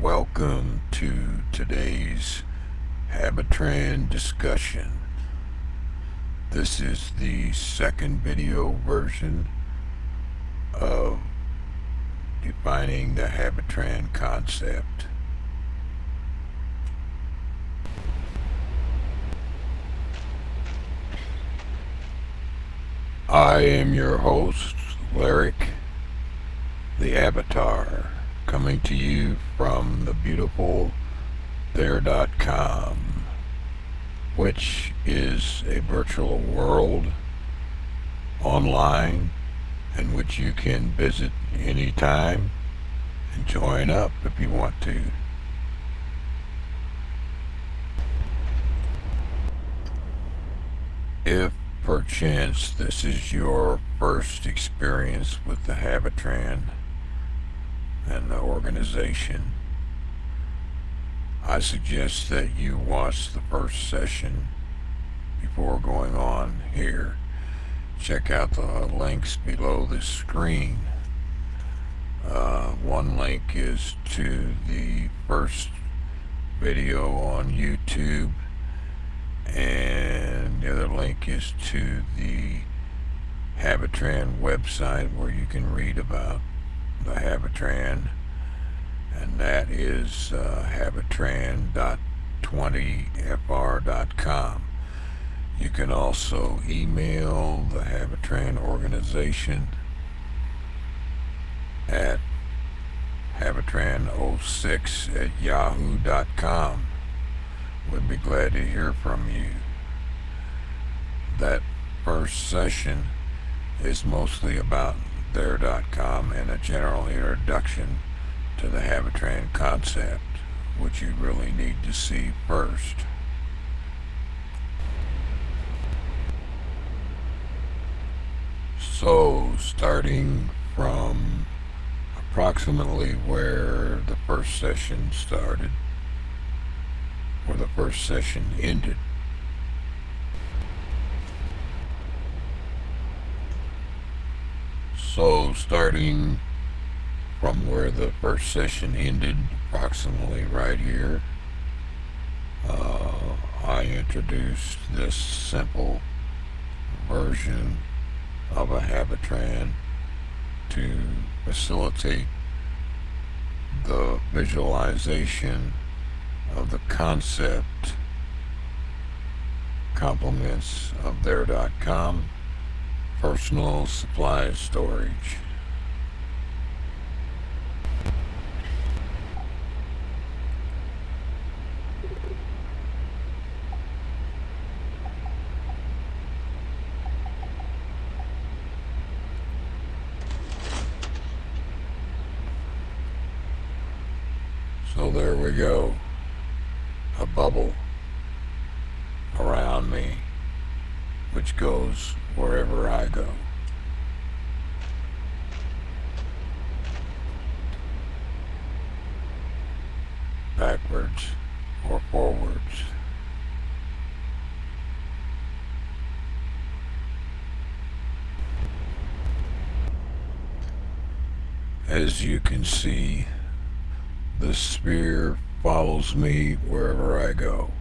Welcome to today's Habitran discussion. This is the second video version of defining the Habitran concept. I am your host, Leric, the Avatar, coming to you from the beautiful there.com, which is a virtual world online in which you can visit anytime and join up if you want to. If perchance this is your first experience with the Habitran and the organization, I suggest that you watch the first session before going on here. Check out the links below the screen. One link is to the first video on YouTube, and the other link is to the Habitran website where you can read about the Habitran, and that is habitran.20fr.com. You can also email the Habitran organization at habitran06@yahoo.com. We'd be glad to hear from you. That first session is mostly about there.com and a general introduction to the Habitran concept, which you really need to see first. So, starting from approximately where the first session started, where the first session ended, so starting from where the first session ended, approximately right here, I introduced this simple version of a Habitran to facilitate the visualization of the concept complements of there.com personal supply storage. So there we go, a bubble around me, which goes wherever I go. Backwards or forwards. As you can see, the sphere follows me wherever I go.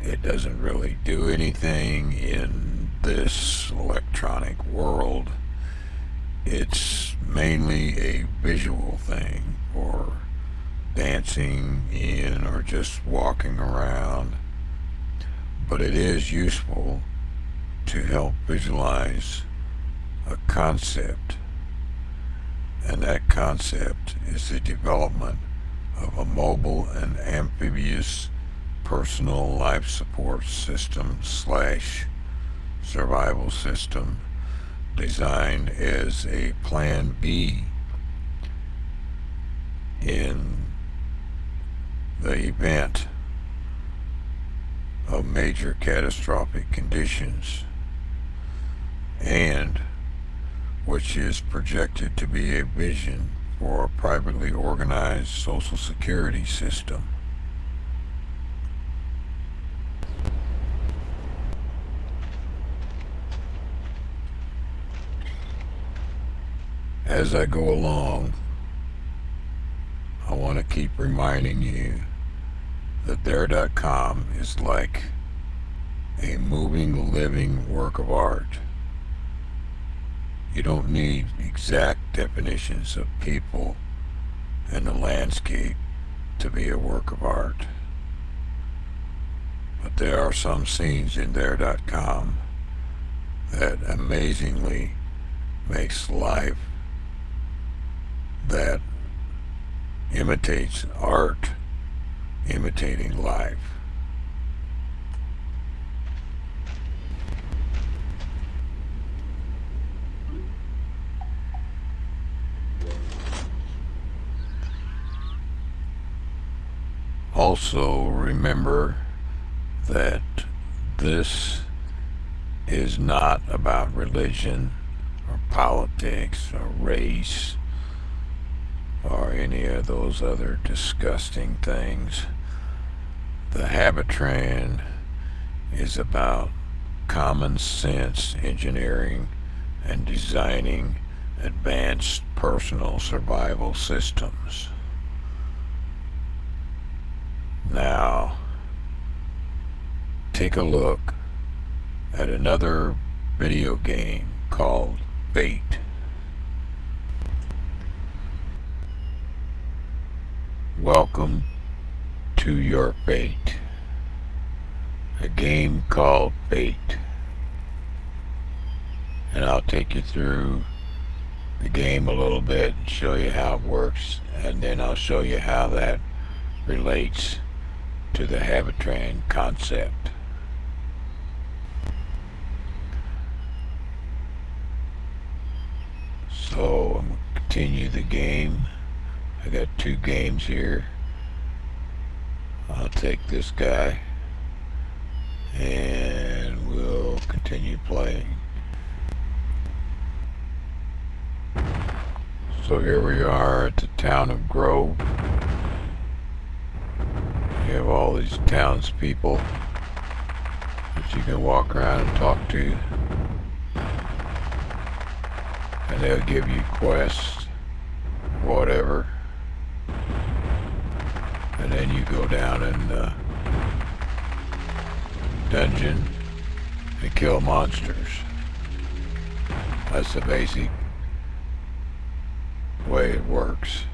It doesn't really do anything in this electronic world. It's mainly a visual thing for dancing in or just walking around, but it is useful to help visualize a concept, and that concept is the development of a mobile and amphibious personal life support system / survival system designed as a plan B in the event of major catastrophic conditions, and which is projected to be a vision for a privately organized social security system. As I go along, I want to keep reminding you that there.com is like a moving, living work of art. You don't need exact definitions of people and the landscape to be a work of art. But there are some scenes in there.com that amazingly makes life that imitates art imitating life. Also remember that this is not about religion or politics or race or any of those other disgusting things. The Habitran is about common sense engineering and designing advanced personal survival systems. Now, take a look at another video game called Fate. Welcome to your fate. A game called Fate. And I'll take you through the game a little bit and show you how it works, and then I'll show you how that relates to the Habitran concept. So I'm going to continue the game. I got two games here. I'll take this guy and we'll continue playing. So here we are at the town of Grove. You have all these townspeople that you can walk around and talk to, and they'll give you quests, whatever, and then you go down in the dungeon and kill monsters. That's the basic way it works.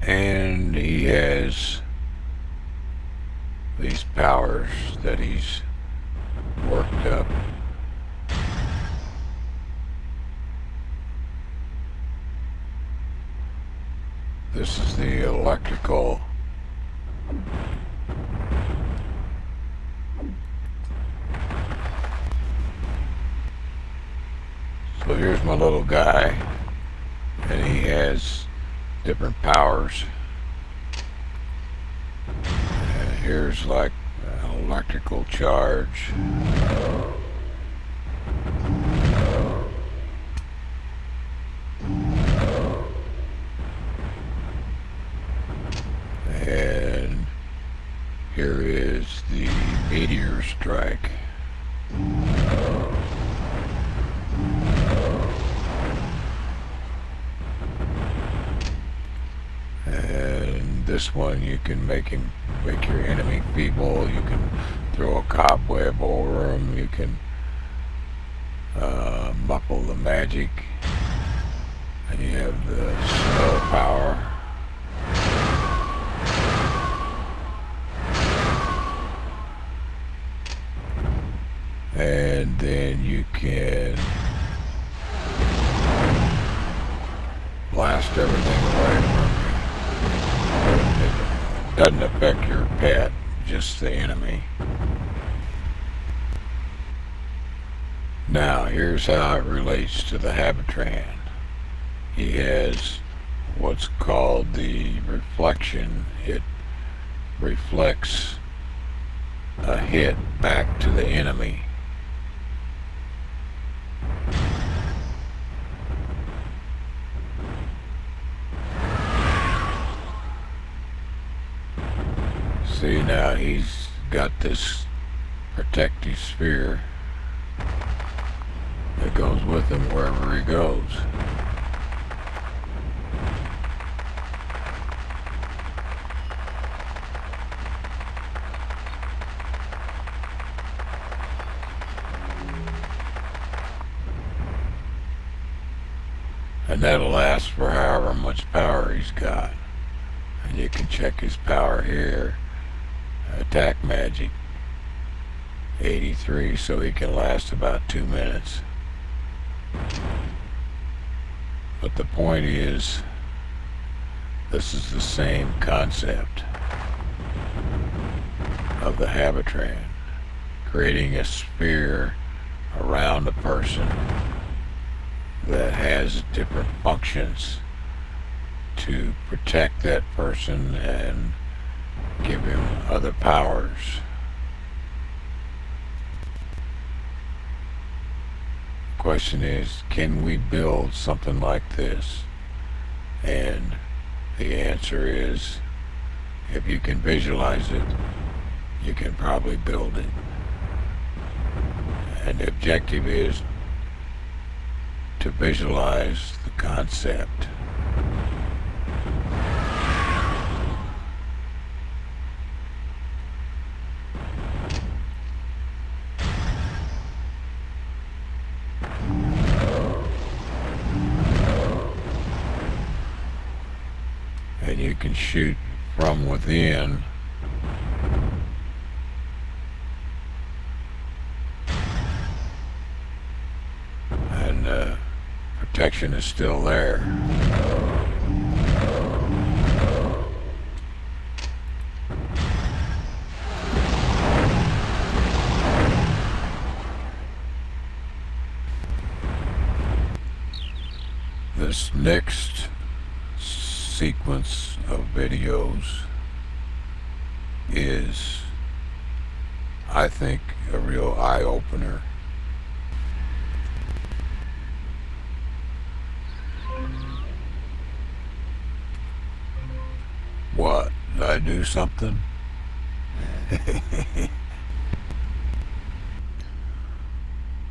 And he has these powers that he's worked up. This is the electrical so here's my little guy, and he has different powers. And here's like an electrical charge. And here is the meteor strike. And this one, you can make your enemy feeble. You can throw a cobweb over him. You can muffle the magic. And you have the snow power. And then you can blast everything away from you. It doesn't affect your pet, just the enemy. Now, here's how it relates to the Habitran. He has what's called the reflection. It reflects a hit back to the enemy. See, now he's got this protective sphere that goes with him wherever he goes. And that'll last for however much power he's got. And you can check his power here. Attack magic 83, so he can last about 2 minutes. But the point is, this is the same concept of the Habitran, creating a sphere around a person that has different functions to protect that person and give him other powers. The question is, can we build something like this? And the answer is, if you can visualize it, you can probably build it. And the objective is to visualize the concept. And you can shoot from within. And protection is still there. This next sequence of videos is, I think, a real eye-opener. What? Did I do something?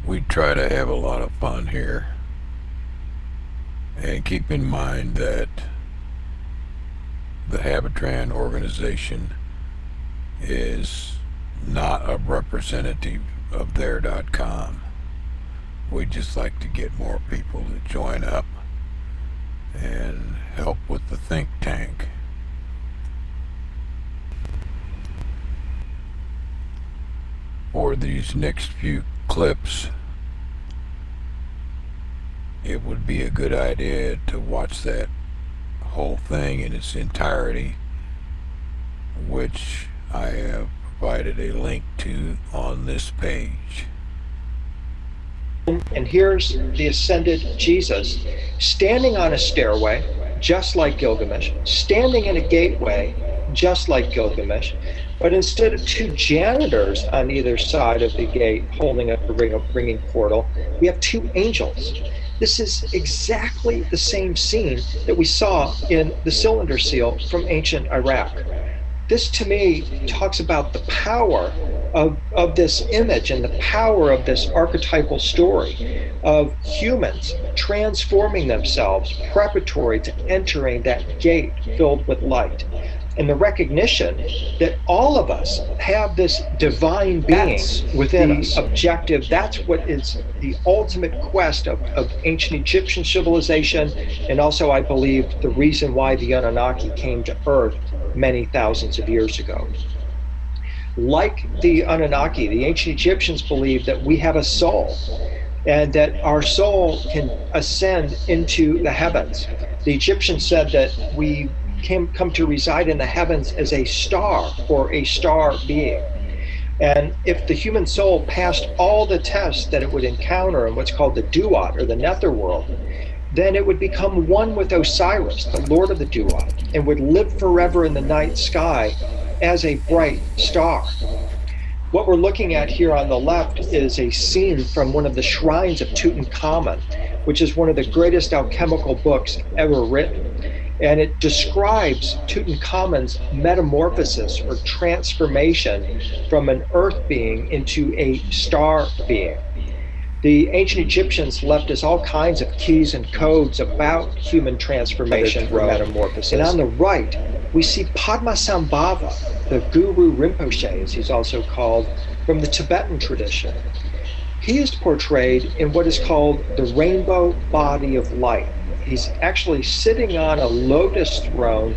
We try to have a lot of fun here. And keep in mind that the Habitran organization is not a representative of their.com. We just like to get more people to join up and help with the think tank. For these next few clips, it would be a good idea to watch that whole thing in its entirety, which I have provided a link to on this page. And here's the ascended Jesus standing on a stairway, just like Gilgamesh, standing in a gateway, just like Gilgamesh, but instead of two janitors on either side of the gate holding up a ringing portal, we have two angels. This is exactly the same scene that we saw in the cylinder seal from ancient Iraq. This, to me, talks about the power of this image and the power of this archetypal story of humans transforming themselves preparatory to entering that gate filled with light. And the recognition that all of us have this divine being within us. Objective, that's what is the ultimate quest of ancient Egyptian civilization, and also, I believe, the reason why the Anunnaki came to Earth many thousands of years ago. Like the Anunnaki, the ancient Egyptians believed that we have a soul, and that our soul can ascend into the heavens. The Egyptians said that we come to reside in the heavens as a star or a star being. And if the human soul passed all the tests that it would encounter in what's called the Duat or the netherworld, then it would become one with Osiris, the Lord of the Duat, and would live forever in the night sky as a bright star. What we're looking at here on the left is a scene from one of the shrines of Tutankhamun, which is one of the greatest alchemical books ever written. And it describes Tutankhamun's metamorphosis or transformation from an earth being into a star being. The ancient Egyptians left us all kinds of keys and codes about human transformation or metamorphosis. And on the right, we see Padmasambhava, the Guru Rinpoche, as he's also called, from the Tibetan tradition. He is portrayed in what is called the rainbow body of light. He's actually sitting on a lotus throne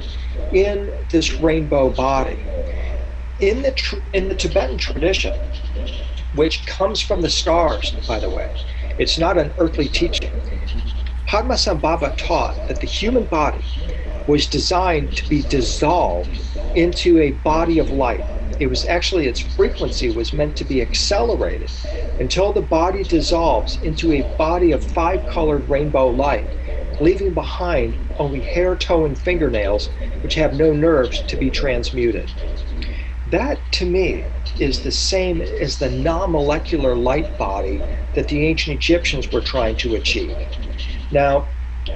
in this rainbow body. In the Tibetan tradition, which comes from the stars, by the way, it's not an earthly teaching. Padmasambhava taught that the human body was designed to be dissolved into a body of light. It was actually, its frequency was meant to be accelerated until the body dissolves into a body of 5-colored rainbow light, leaving behind only hair, toe, and fingernails, which have no nerves to be transmuted. That, to me, is the same as the non-molecular light body that the ancient Egyptians were trying to achieve. Now,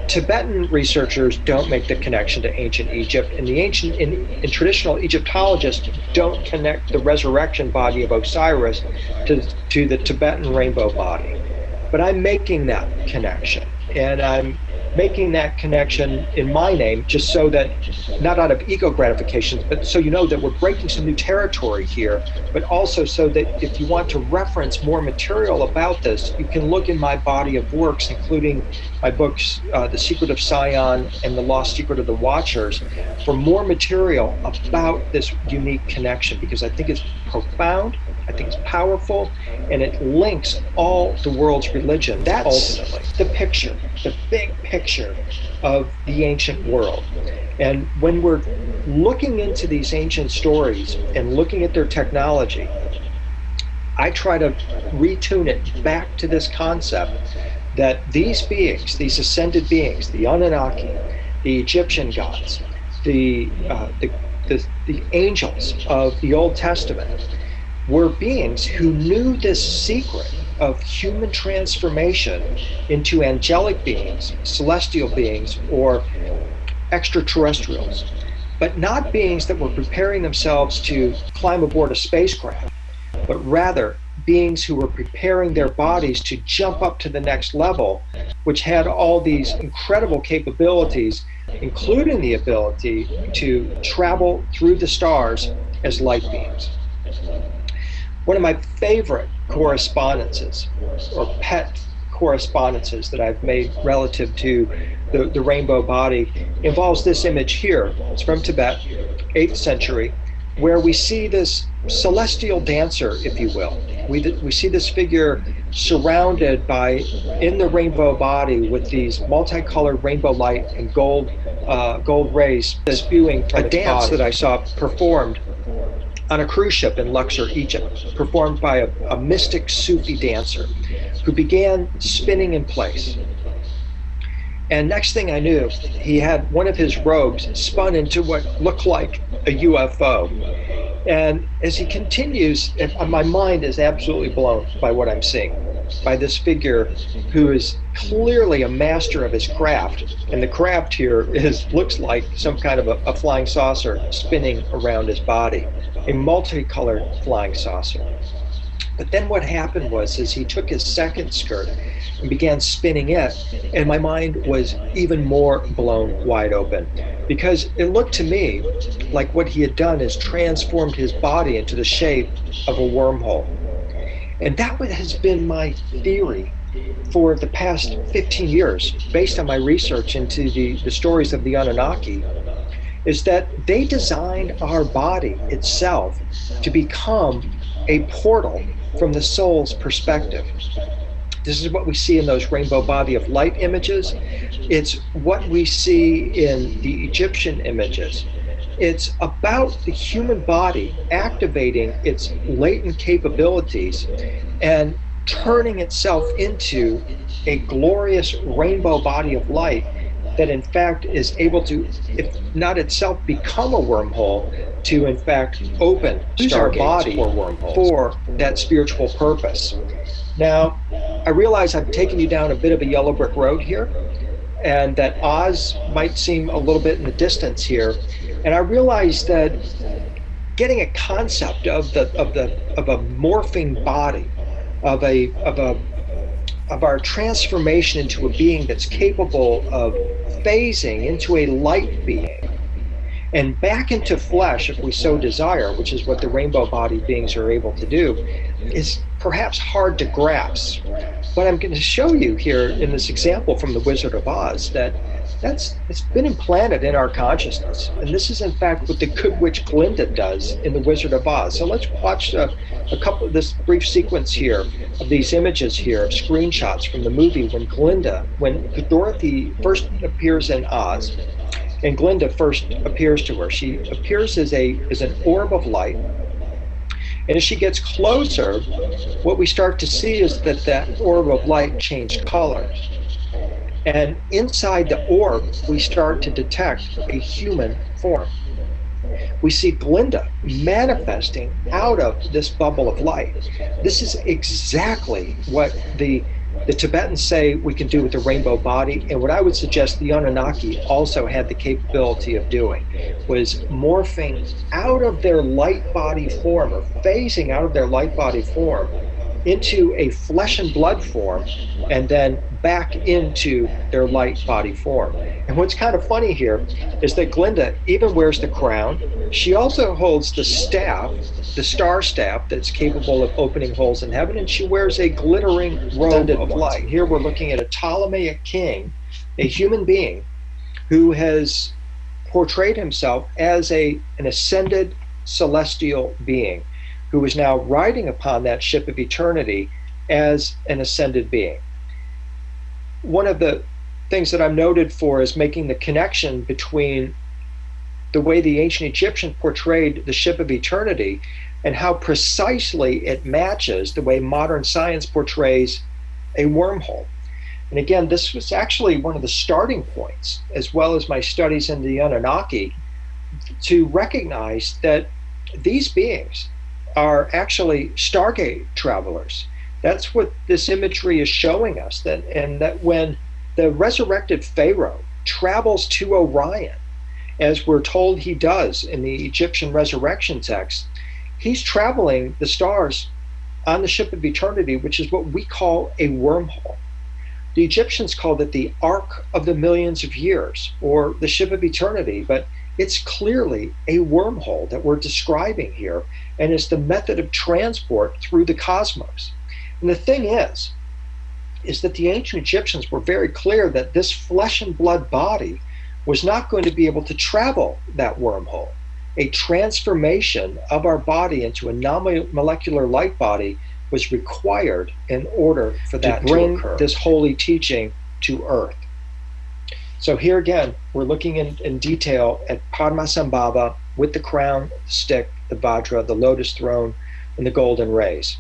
Tibetan researchers don't make the connection to ancient Egypt, and and traditional Egyptologists don't connect the resurrection body of Osiris to the Tibetan rainbow body. But I'm making that connection, and I'm making that connection in my name, just so that, not out of ego gratification, but so you know that we're breaking some new territory here, but also so that if you want to reference more material about this, you can look in my body of works, including my books, The Secret of Sion and The Lost Secret of the Watchers, for more material about this unique connection, because I think it's profound, I think it's powerful, and it links all the world's religion. That's ultimately the picture, the big picture of the ancient world. And when we're looking into these ancient stories and looking at their technology, I try to retune it back to this concept that these beings, these ascended beings, the Anunnaki, the Egyptian gods, the angels of the Old Testament, were beings who knew this secret of human transformation into angelic beings, celestial beings, or extraterrestrials, but not beings that were preparing themselves to climb aboard a spacecraft, but rather beings who were preparing their bodies to jump up to the next level, which had all these incredible capabilities, including the ability to travel through the stars as light beings. One of my favorite correspondences, or pet correspondences that I've made relative to the rainbow body, involves this image here. It's from Tibet, 8th century, where we see this celestial dancer, if you will. We see this figure surrounded by, in the rainbow body, with these multicolored rainbow light and gold rays spewing from a dance body that I saw performed on a cruise ship in Luxor, Egypt, performed by a mystic Sufi dancer who began spinning in place. And next thing I knew, he had one of his robes spun into what looked like a UFO. And as he continues, my mind is absolutely blown by what I'm seeing, by this figure who is clearly a master of his craft. And the craft here looks like some kind of a flying saucer spinning around his body, a multicolored flying saucer. But then what happened was he took his second skirt and began spinning it, and my mind was even more blown wide open, because it looked to me like what he had done is transformed his body into the shape of a wormhole. And that has been my theory for the past 15 years, based on my research into the stories of the Anunnaki, is that they designed our body itself to become a portal from the soul's perspective. This is what we see in those rainbow body of light images. It's what we see in the Egyptian images. It's about the human body activating its latent capabilities and turning itself into a glorious rainbow body of light that in fact is able to, if not itself become a wormhole, to in fact open our body for that spiritual purpose. Now, I realize I've taken you down a bit of a yellow brick road here, and that Oz might seem a little bit in the distance here. And I realize that getting a concept of a morphing body, of our transformation into a being that's capable of phasing into a light being and back into flesh if we so desire, which is what the rainbow body beings are able to do, is perhaps hard to grasp. But I'm going to show you here in this example from The Wizard of Oz that it's been implanted in our consciousness. And this is in fact what the Good Witch Glinda does in The Wizard of Oz. So let's watch a couple of this brief sequence here of these images here, screenshots from the movie when Dorothy first appears in Oz and Glinda first appears to her. She appears as an orb of light. And as she gets closer, what we start to see is that orb of light changed colors. And inside the orb, we start to detect a human form. We see Glinda manifesting out of this bubble of light. This is exactly what the Tibetans say we can do with the rainbow body, and what I would suggest the Anunnaki also had the capability of doing was morphing out of their light body form, or phasing out of their light body form into a flesh and blood form, and then back into their light body form. And what's kind of funny here is that Glinda even wears the crown. She also holds the staff, the star staff that's capable of opening holes in heaven, and she wears a glittering robe of light. Here we're looking at a Ptolemaic king, a human being who has portrayed himself as an ascended celestial being who is now riding upon that ship of eternity as an ascended being. One of the things that I'm noted for is making the connection between the way the ancient Egyptians portrayed the ship of eternity and how precisely it matches the way modern science portrays a wormhole. And again, this was actually one of the starting points, as well as my studies in the Anunnaki, to recognize that these beings are actually Stargate travelers. That's what this imagery is showing us, that when the resurrected Pharaoh travels to Orion, as we're told he does in the Egyptian resurrection text, he's traveling the stars on the ship of eternity, which is what we call a wormhole. The Egyptians called it the Ark of the Millions of Years, or the ship of eternity, but it's clearly a wormhole that we're describing here, and is the method of transport through the cosmos. And the thing is that the ancient Egyptians were very clear that this flesh and blood body was not going to be able to travel that wormhole. A transformation of our body into a non-molecular light body was required in order for that to bring this holy teaching to Earth. So here again, we're looking in detail at Padmasambhava with the crown, the stick, the Vajra, the lotus throne, and the golden rays.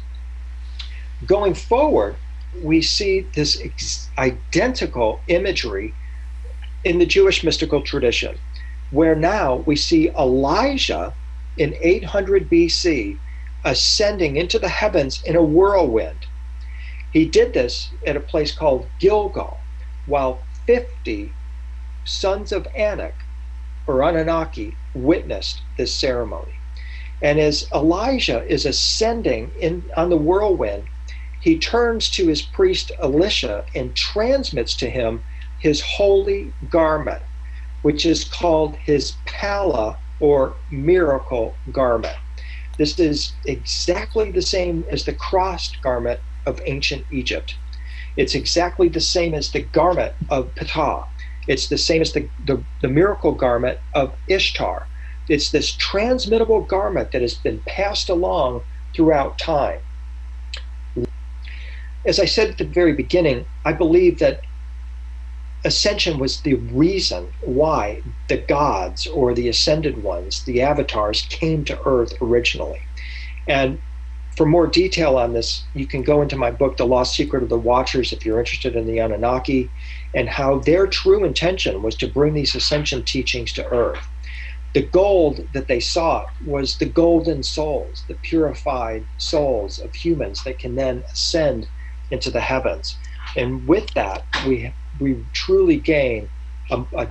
Going forward, we see this identical imagery in the Jewish mystical tradition, where now we see Elijah in 800 BC ascending into the heavens in a whirlwind. He did this at a place called Gilgal, while 50 sons of Anak, or Anunnaki, witnessed this ceremony. And as Elijah is ascending on the whirlwind, he turns to his priest Elisha and transmits to him his holy garment, which is called his pala, or miracle garment. This is exactly the same as the crossed garment of ancient Egypt. It's exactly the same as the garment of Ptah. It's the same as the miracle garment of Ishtar. It's this transmittable garment that has been passed along throughout time. As I said at the very beginning, I believe that ascension was the reason why the gods, or the ascended ones, the avatars, came to Earth originally. And for more detail on this, you can go into my book, The Lost Secret of the Watchers, if you're interested in the Anunnaki, and how their true intention was to bring these ascension teachings to Earth. The gold that they sought was the golden souls, the purified souls of humans that can then ascend into the heavens. And with that, we truly gain a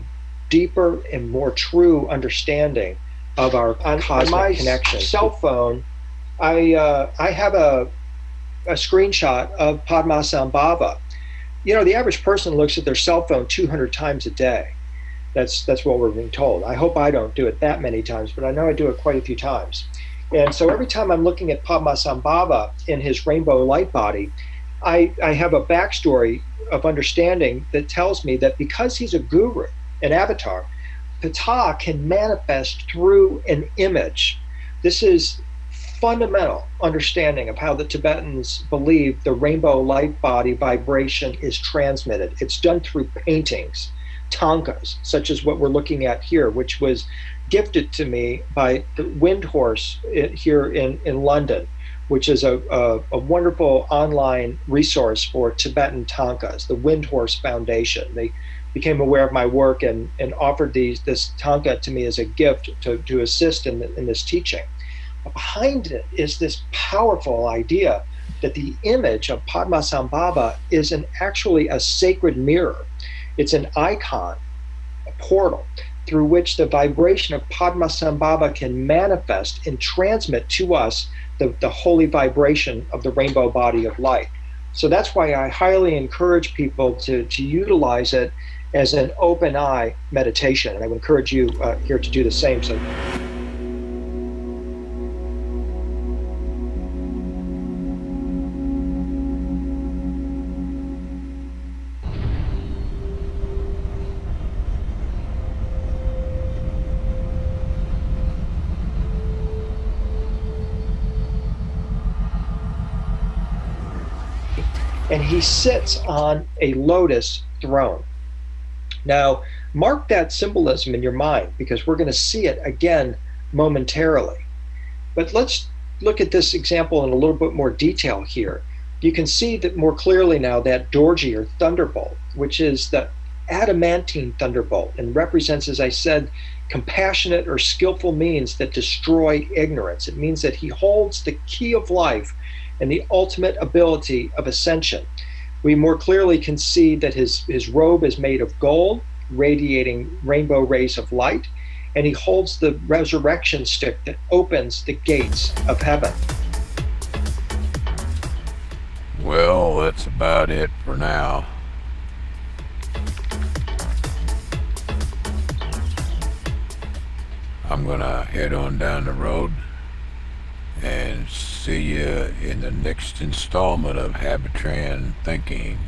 deeper and more true understanding of our cosmic connection. Cell phone, I have a screenshot of Padmasambhava. You know, the average person looks at their cell phone 200 times a day. That's what we're being told. I hope I don't do it that many times, but I know I do it quite a few times. And so every time I'm looking at Padmasambhava in his rainbow light body, I have a backstory of understanding that tells me that because he's a guru, an avatar, Ptah can manifest through an image. This is fundamental understanding of how the Tibetans believe the rainbow light body vibration is transmitted. It's done through paintings, tankas, such as what we're looking at here, which was gifted to me by the Wind Horse here in London, which is a wonderful online resource for Tibetan tankas, the Wind Horse Foundation. They became aware of my work and offered this tanka to me as a gift to assist in this teaching. Behind it is this powerful idea that the image of Padmasambhava is actually a sacred mirror. It's an icon, a portal, through which the vibration of Padmasambhava can manifest and transmit to us the holy vibration of the rainbow body of light. So that's why I highly encourage people to utilize it as an open eye meditation. And I would encourage you here to do the same. So. And he sits on a lotus throne. Now, mark that symbolism in your mind, because we're going to see it again momentarily. But let's look at this example in a little bit more detail here. You can see that more clearly now that Dorji, or thunderbolt, which is the adamantine thunderbolt and represents, as I said, compassionate or skillful means that destroy ignorance. It means that he holds the key of life and the ultimate ability of ascension. We more clearly can see that his robe is made of gold, radiating rainbow rays of light, and he holds the resurrection stick that opens the gates of heaven. Well, that's about it for now. I'm gonna head on down the road and see you in the next installment of Habitran Thinking.